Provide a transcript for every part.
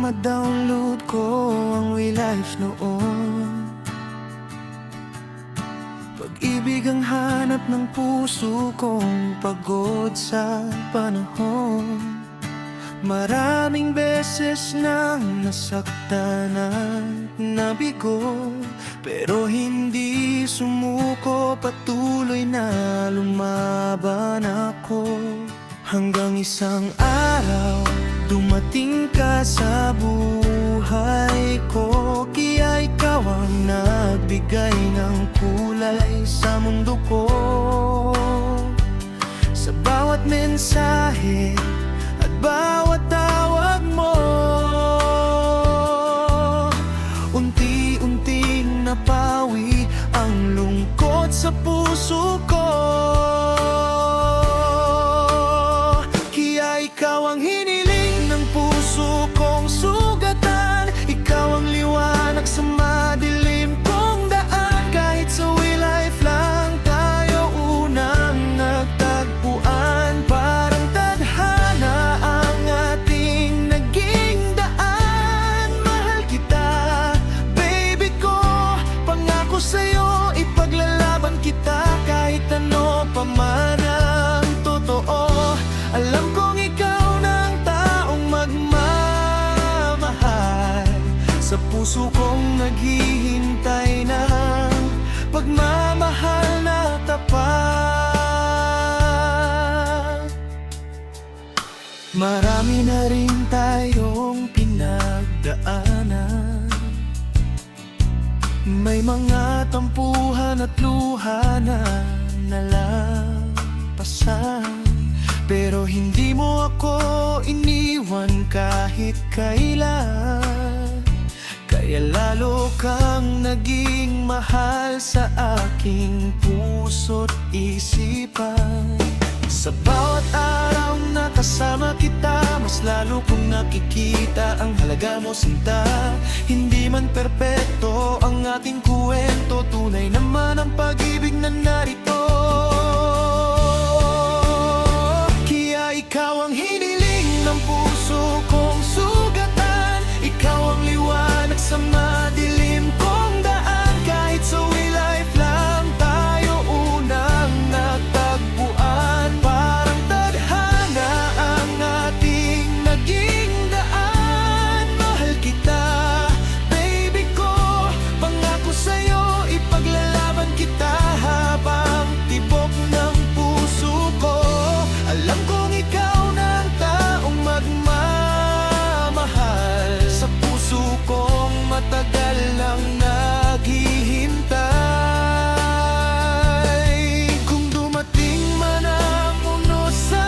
ma-download ko ang We Life noon. Pag-ibig ang hanap ng puso kong pagod sa panahon. Maraming beses nang nasaktan at nabigo, pero hindi sumuko, patuloy na lumaban ako. Hanggang isang araw, dumating ka sa buhay ko. Kaya ikaw ang nagbigay ng kulay sa mundo ko. Sa bawat mensahe at bawat tawag mo, unti-unting napawi ang lungkot sa puso ko. Kaya ikaw ang hiniling ng puso kong sugatan. Ikaw ang liwanag sa madilim kong daan. Kahit sa We Life lang tayo unang nagtagpuan. Parang tadhana ang ating naging daan. Mahal kita, baby ko. Pangako sa'yo, ipaglalaban kita. Kahit ano pa man ang totoo, alam kong ikaw ng taong magmamahal. Sa puso kong naghihintay ng pagmamahal na tapat. Marami na rin tayong pinagdaanan. May mga tampuhan at luha na nalampasan, pero hindi mo ako iniwan kahit kailan. Kaya lalo kang naging mahal sa aking puso't isipan. Sa bawat araw na kasama kita, mas lalo kong nakikita ang halaga mo, sinta. Hindi man perpekto ang ating kwento, tunay naman ang pag-ibig na narito. Ikaw ang hiniling ng puso kong sugatan. Ikaw ang liwanag sa madilim kong daan. Kahit sa We Life lang tayo unang nagtagpuan. Parang tadhana ang ating naging daan. Mahal kita, baby ko. Pangako sa'yo, ipaglalaban kita habang tibok ng puso ko. Alam kong ikaw ng taong magmamahal. Sa puso kong matagal nang naghihintay. Kung dumating man ang uno sa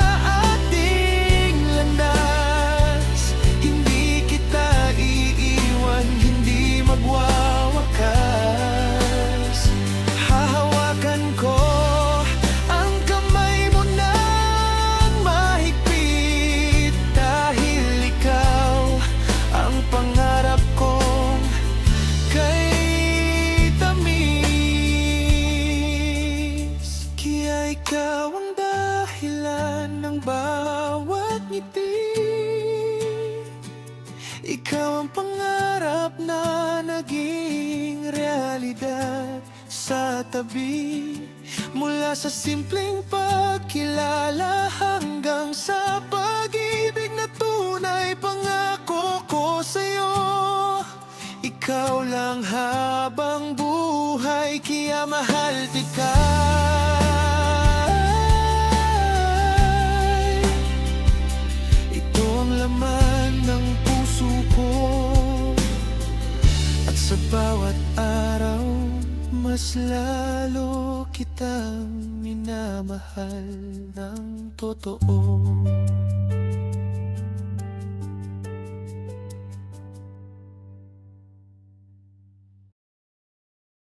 ating landas, hindi kita iiwan, hindi magwawakas. Hahawakan ko ang kamay mo ng mahigpit, dahil ikaw ang pangarap kong kay tamis. Kaya ikaw ang dahilan ng bawat ngiti. Ikaw ang pangarap na naging realidad sa tabi. Mula sa simpleng pagkilala hanggang sa pag-ibig na tunay, pangako ko sa'yo. Ikaw lang habang buhay, kaya mahal kita. Ito ang laman ng puso ko, at sa bawat araw mas lalo kitang minamahal ng totoo.